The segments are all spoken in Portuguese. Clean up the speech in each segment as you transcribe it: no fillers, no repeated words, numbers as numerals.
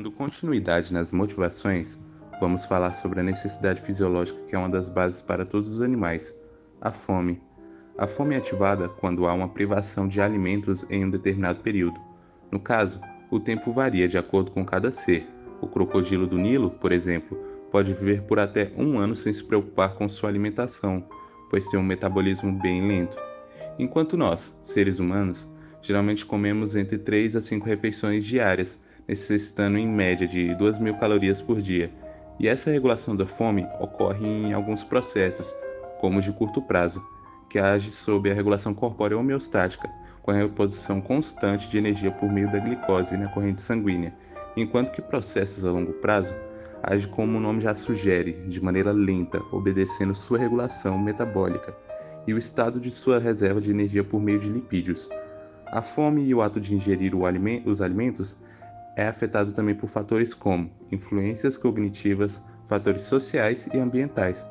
Dando continuidade nas motivações, vamos falar sobre a necessidade fisiológica que é uma das bases para todos os animais, a fome. A fome é ativada quando há uma privação de alimentos em um determinado período. No caso, o tempo varia de acordo com cada ser. O crocodilo do Nilo, por exemplo, pode viver por até um ano sem se preocupar com sua alimentação, pois tem um metabolismo bem lento. Enquanto nós, seres humanos, geralmente comemos entre 3 a 5 refeições diárias, necessitando em média de 2.000 calorias por dia. E essa regulação da fome ocorre em alguns processos, como os de curto prazo, que age sob a regulação corpórea homeostática, com a reposição constante de energia por meio da glicose na corrente sanguínea, enquanto que processos a longo prazo age como o nome já sugere, de maneira lenta, obedecendo sua regulação metabólica e o estado de sua reserva de energia por meio de lipídios. A fome e o ato de ingerir os alimentos é afetado também por fatores como influências cognitivas, fatores sociais e ambientais.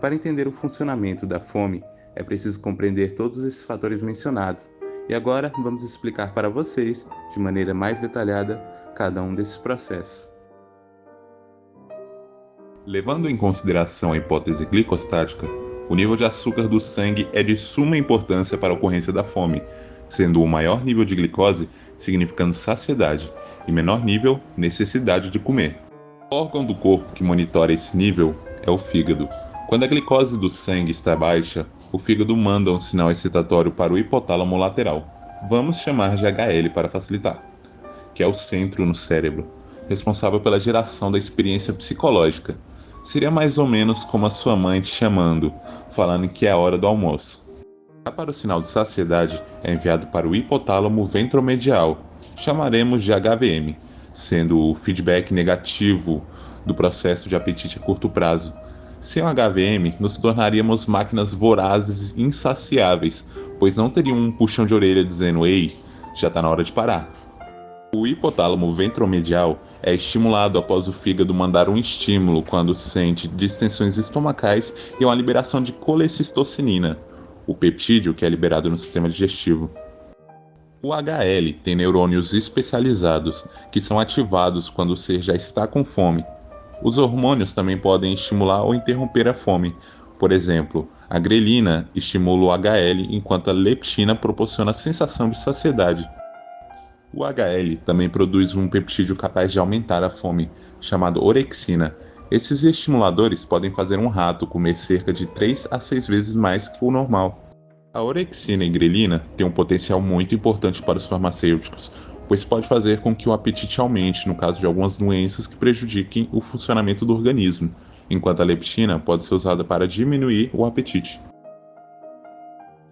Para entender o funcionamento da fome, é preciso compreender todos esses fatores mencionados. E agora vamos explicar para vocês, de maneira mais detalhada, cada um desses processos. Levando em consideração a hipótese glicostática, o nível de açúcar do sangue é de suma importância para a ocorrência da fome, sendo o maior nível de glicose significando saciedade e menor nível necessidade de comer. O órgão do corpo que monitora esse nível é o fígado. Quando a glicose do sangue está baixa, o fígado manda um sinal excitatório para o hipotálamo lateral. Vamos chamar de HL para facilitar, que é o centro no cérebro, responsável pela geração da experiência psicológica. Seria mais ou menos como a sua mãe te chamando, falando que é a hora do almoço. Já para o sinal de saciedade, é enviado para o hipotálamo ventromedial, chamaremos de HVM, sendo o feedback negativo do processo de apetite a curto prazo. Sem o HVM, nos tornaríamos máquinas vorazes e insaciáveis, pois não teriam um puxão de orelha dizendo: "Ei, já está na hora de parar". O hipotálamo ventromedial é estimulado após o fígado mandar um estímulo quando sente distensões estomacais e uma liberação de colecistocinina, o peptídeo que é liberado no sistema digestivo. O HL tem neurônios especializados, que são ativados quando o ser já está com fome. Os hormônios também podem estimular ou interromper a fome. Por exemplo, a grelina estimula o HL, enquanto a leptina proporciona a sensação de saciedade. O HL também produz um peptídeo capaz de aumentar a fome, chamado orexina. Esses estimuladores podem fazer um rato comer cerca de 3 a 6 vezes mais que o normal. A orexina e grelina têm um potencial muito importante para os farmacêuticos, pois pode fazer com que o apetite aumente no caso de algumas doenças que prejudiquem o funcionamento do organismo, enquanto a leptina pode ser usada para diminuir o apetite.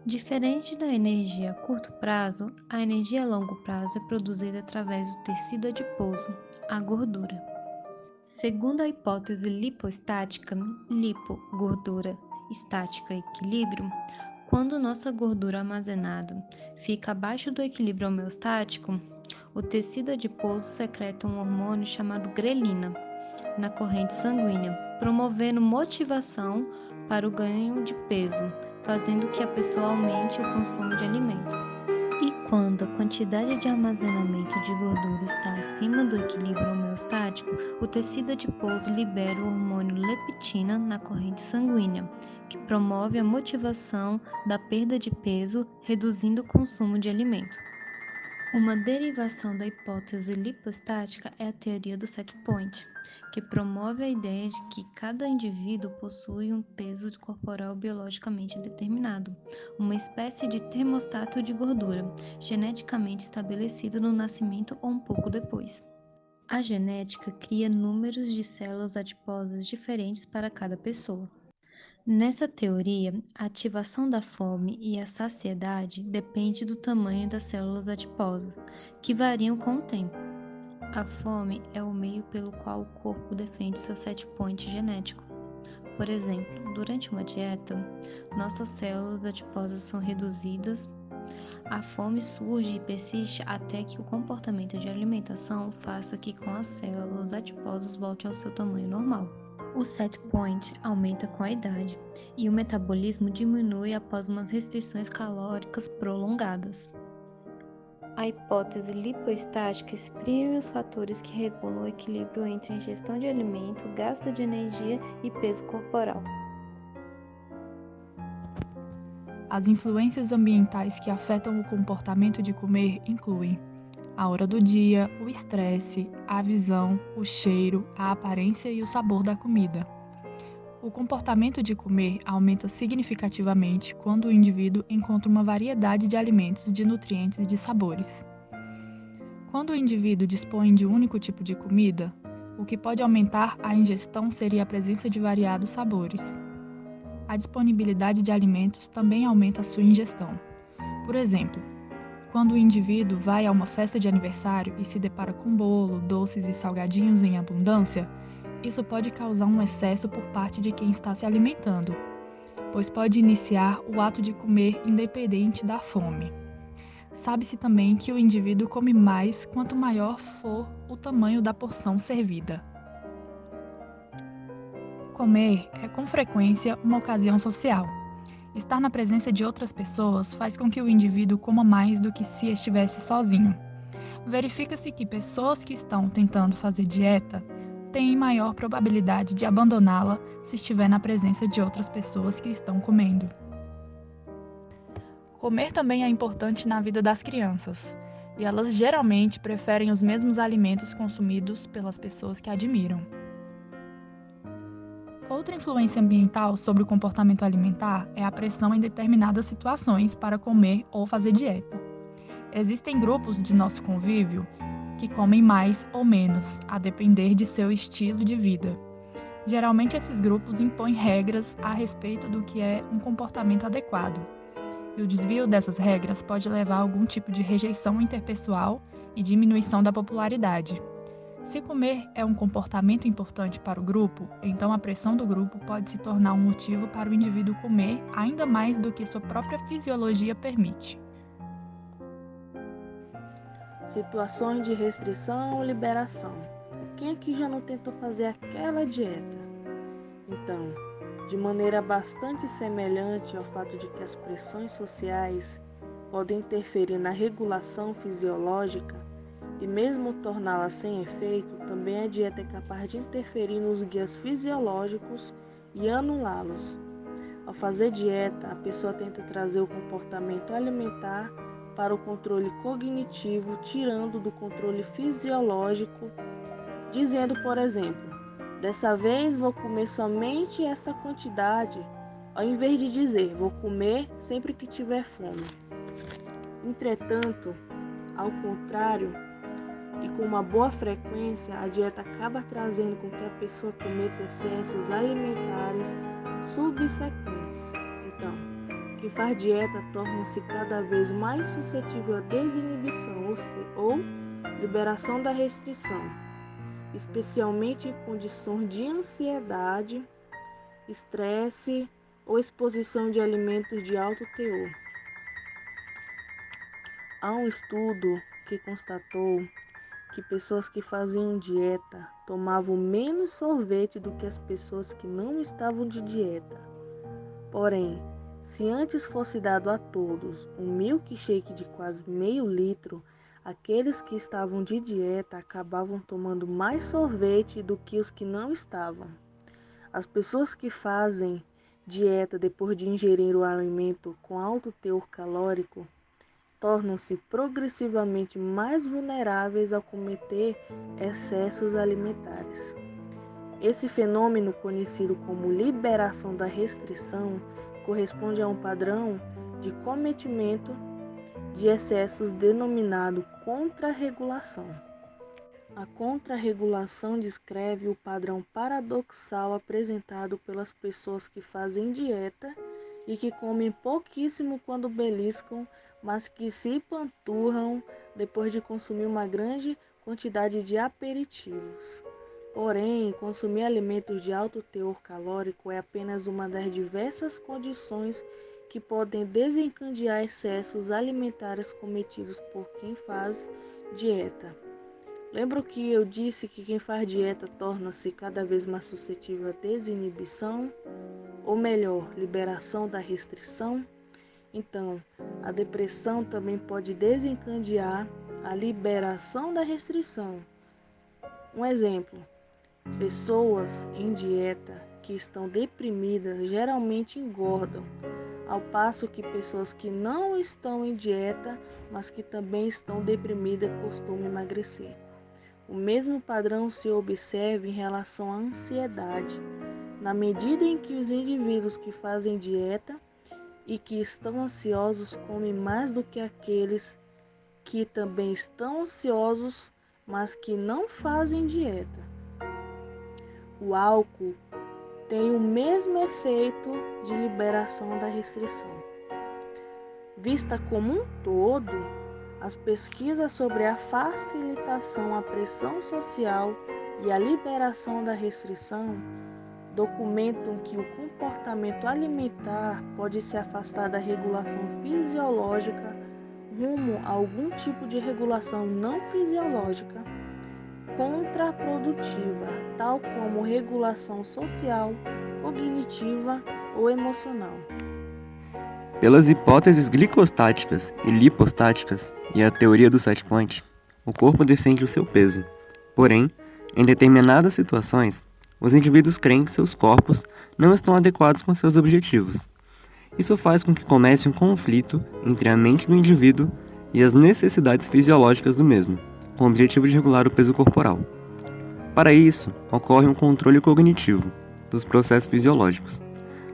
Diferente da energia a curto prazo, a energia a longo prazo é produzida através do tecido adiposo, a gordura. Segundo a hipótese lipostática, lipo, gordura, estática, equilíbrio, quando nossa gordura armazenada fica abaixo do equilíbrio homeostático, o tecido adiposo secreta um hormônio chamado grelina na corrente sanguínea, promovendo motivação para o ganho de peso, fazendo que a pessoa aumente o consumo de alimento. E quando a quantidade de armazenamento de gordura está acima do equilíbrio homeostático, o tecido adiposo libera o hormônio leptina na corrente sanguínea, que promove a motivação da perda de peso, reduzindo o consumo de alimento. Uma derivação da hipótese lipostática é a teoria do set point, que promove a ideia de que cada indivíduo possui um peso corporal biologicamente determinado, uma espécie de termostato de gordura, geneticamente estabelecido no nascimento ou um pouco depois. A genética cria números de células adiposas diferentes para cada pessoa. Nessa teoria, a ativação da fome e a saciedade depende do tamanho das células adiposas, que variam com o tempo. A fome é o meio pelo qual o corpo defende seu set point genético. Por exemplo, durante uma dieta, nossas células adiposas são reduzidas, a fome surge e persiste até que o comportamento de alimentação faça que com as células adiposas voltem ao seu tamanho normal. O set point aumenta com a idade e o metabolismo diminui após umas restrições calóricas prolongadas. A hipótese lipoestática exprime os fatores que regulam o equilíbrio entre ingestão de alimento, gasto de energia e peso corporal. As influências ambientais que afetam o comportamento de comer incluem a hora do dia, o estresse, a visão, o cheiro, a aparência e o sabor da comida. O comportamento de comer aumenta significativamente quando o indivíduo encontra uma variedade de alimentos, de nutrientes e de sabores. Quando o indivíduo dispõe de um único tipo de comida, o que pode aumentar a ingestão seria a presença de variados sabores. A disponibilidade de alimentos também aumenta a sua ingestão. Por exemplo, quando o indivíduo vai a uma festa de aniversário e se depara com bolo, doces e salgadinhos em abundância, isso pode causar um excesso por parte de quem está se alimentando, pois pode iniciar o ato de comer independente da fome. Sabe-se também que o indivíduo come mais quanto maior for o tamanho da porção servida. Comer é com frequência uma ocasião social. Estar na presença de outras pessoas faz com que o indivíduo coma mais do que se estivesse sozinho. Verifica-se que pessoas que estão tentando fazer dieta têm maior probabilidade de abandoná-la se estiver na presença de outras pessoas que estão comendo. Comer também é importante na vida das crianças, e elas geralmente preferem os mesmos alimentos consumidos pelas pessoas que admiram. Outra influência ambiental sobre o comportamento alimentar é a pressão em determinadas situações para comer ou fazer dieta. Existem grupos de nosso convívio que comem mais ou menos, a depender de seu estilo de vida. Geralmente, esses grupos impõem regras a respeito do que é um comportamento adequado, e o desvio dessas regras pode levar a algum tipo de rejeição interpessoal e diminuição da popularidade. Se comer é um comportamento importante para o grupo, então a pressão do grupo pode se tornar um motivo para o indivíduo comer ainda mais do que sua própria fisiologia permite. Situações de restrição ou liberação. Quem aqui já não tentou fazer aquela dieta? Então, de maneira bastante semelhante ao fato de que as pressões sociais podem interferir na regulação fisiológica e mesmo torná-la sem efeito, também a dieta é capaz de interferir nos guias fisiológicos e anulá-los. Ao fazer dieta, a pessoa tenta trazer o comportamento alimentar para o controle cognitivo, tirando do controle fisiológico, dizendo, por exemplo, dessa vez vou comer somente esta quantidade, ao invés de dizer, vou comer sempre que tiver fome. Entretanto, ao contrário, e com uma boa frequência, a dieta acaba trazendo com que a pessoa cometa excessos alimentares subsequentes. Então, quem faz dieta torna-se cada vez mais suscetível à desinibição ou liberação da restrição, especialmente em condições de ansiedade, estresse ou exposição de alimentos de alto teor. Há um estudo que constatou que pessoas que faziam dieta tomavam menos sorvete do que as pessoas que não estavam de dieta. Porém, se antes fosse dado a todos um milkshake de quase meio litro, aqueles que estavam de dieta acabavam tomando mais sorvete do que os que não estavam. As pessoas que fazem dieta depois de ingerir o alimento com alto teor calórico tornam-se progressivamente mais vulneráveis a cometer excessos alimentares. Esse fenômeno, conhecido como liberação da restrição, corresponde a um padrão de cometimento de excessos denominado contrarregulação. A contrarregulação descreve o padrão paradoxal apresentado pelas pessoas que fazem dieta e que comem pouquíssimo quando beliscam, mas que se empanturram depois de consumir uma grande quantidade de aperitivos. Porém, consumir alimentos de alto teor calórico é apenas uma das diversas condições que podem desencadear excessos alimentares cometidos por quem faz dieta. Lembro que eu disse que quem faz dieta torna-se cada vez mais suscetível à desinibição, ou melhor, liberação da restrição? Então, a depressão também pode desencadear a liberação da restrição. Um exemplo: pessoas em dieta que estão deprimidas geralmente engordam, ao passo que pessoas que não estão em dieta, mas que também estão deprimidas, costumam emagrecer. O mesmo padrão se observa em relação à ansiedade. Na medida em que os indivíduos que fazem dieta e que estão ansiosos comem mais do que aqueles que também estão ansiosos, mas que não fazem dieta. O álcool tem o mesmo efeito de liberação da restrição. Vista como um todo, as pesquisas sobre a facilitação à pressão social e a liberação da restrição documentam que o comportamento alimentar pode se afastar da regulação fisiológica rumo a algum tipo de regulação não fisiológica contraprodutiva, tal como regulação social, cognitiva ou emocional. Pelas hipóteses glicostáticas e lipostáticas e a teoria do set point, o corpo defende o seu peso. Porém, em determinadas situações, os indivíduos creem que seus corpos não estão adequados com seus objetivos. Isso faz com que comece um conflito entre a mente do indivíduo e as necessidades fisiológicas do mesmo, com o objetivo de regular o peso corporal. Para isso, ocorre um controle cognitivo dos processos fisiológicos.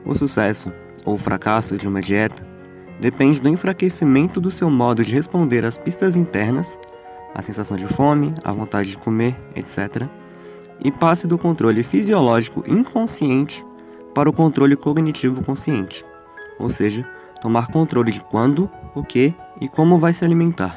O sucesso ou fracasso de uma dieta depende do enfraquecimento do seu modo de responder às pistas internas, a sensação de fome, a vontade de comer, etc., e passe do controle fisiológico inconsciente para o controle cognitivo consciente, ou seja, tomar controle de quando, o que e como vai se alimentar.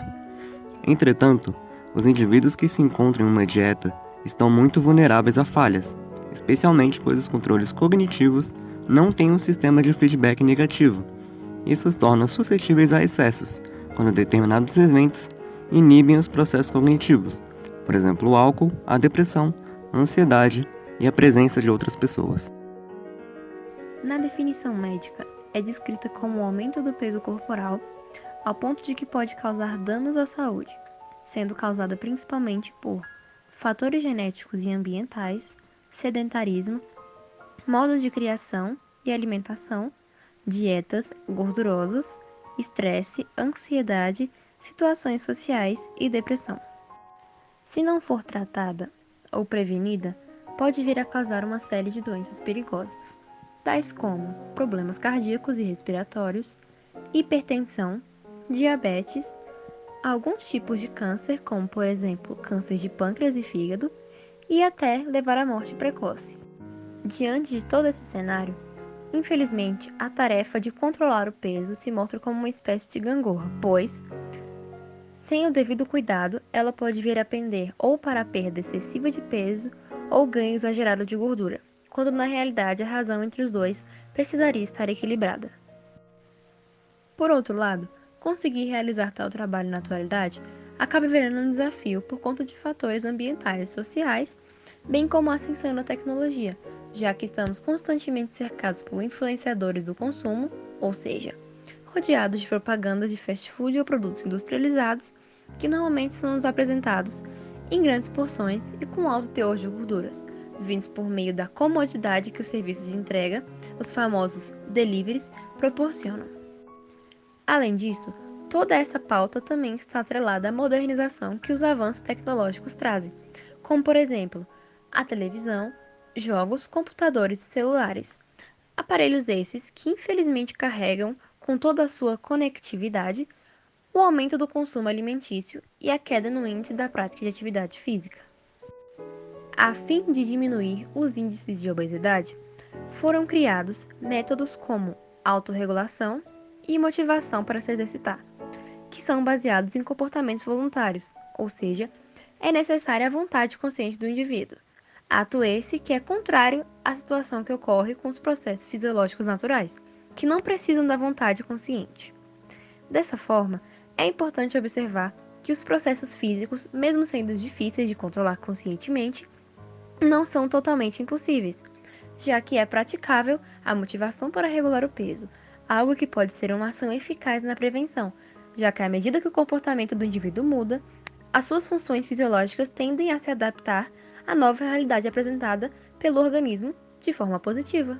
Entretanto, os indivíduos que se encontram em uma dieta estão muito vulneráveis a falhas, especialmente pois os controles cognitivos não têm um sistema de feedback negativo. Isso os torna suscetíveis a excessos, quando determinados eventos inibem os processos cognitivos, por exemplo, o álcool, a depressão, a ansiedade e a presença de outras pessoas. Na definição médica, é descrita como o aumento do peso corporal ao ponto de que pode causar danos à saúde, sendo causada principalmente por fatores genéticos e ambientais, sedentarismo, modos de criação e alimentação, dietas gordurosas, estresse, ansiedade, situações sociais e depressão. Se não for tratada ou prevenida, pode vir a causar uma série de doenças perigosas, tais como problemas cardíacos e respiratórios, hipertensão, diabetes, alguns tipos de câncer, como por exemplo câncer de pâncreas e fígado, e até levar à morte precoce. Diante de todo esse cenário, infelizmente, a tarefa de controlar o peso se mostra como uma espécie de gangorra, pois, sem o devido cuidado, ela pode vir a pender ou para a perda excessiva de peso ou ganho exagerado de gordura, quando na realidade a razão entre os dois precisaria estar equilibrada. Por outro lado, conseguir realizar tal trabalho na atualidade acaba virando um desafio por conta de fatores ambientais e sociais, bem como a ascensão da tecnologia, já que estamos constantemente cercados por influenciadores do consumo, ou seja, rodeados de propagandas de fast food ou produtos industrializados, que normalmente são nos apresentados em grandes porções e com alto teor de gorduras, vindos por meio da comodidade que os serviços de entrega, os famosos deliveries, proporcionam. Além disso, toda essa pauta também está atrelada à modernização que os avanços tecnológicos trazem, como por exemplo, a televisão, jogos, computadores e celulares. Aparelhos esses que infelizmente carregam, com toda a sua conectividade, o aumento do consumo alimentício e a queda no índice da prática de atividade física. A fim de diminuir os índices de obesidade, foram criados métodos como autorregulação e motivação para se exercitar, que são baseados em comportamentos voluntários, ou seja, é necessária a vontade consciente do indivíduo. Ato esse que é contrário à situação que ocorre com os processos fisiológicos naturais, que não precisam da vontade consciente. Dessa forma, é importante observar que os processos físicos, mesmo sendo difíceis de controlar conscientemente, não são totalmente impossíveis, já que é praticável a motivação para regular o peso, algo que pode ser uma ação eficaz na prevenção, já que à medida que o comportamento do indivíduo muda, as suas funções fisiológicas tendem a se adaptar à nova realidade apresentada pelo organismo de forma positiva.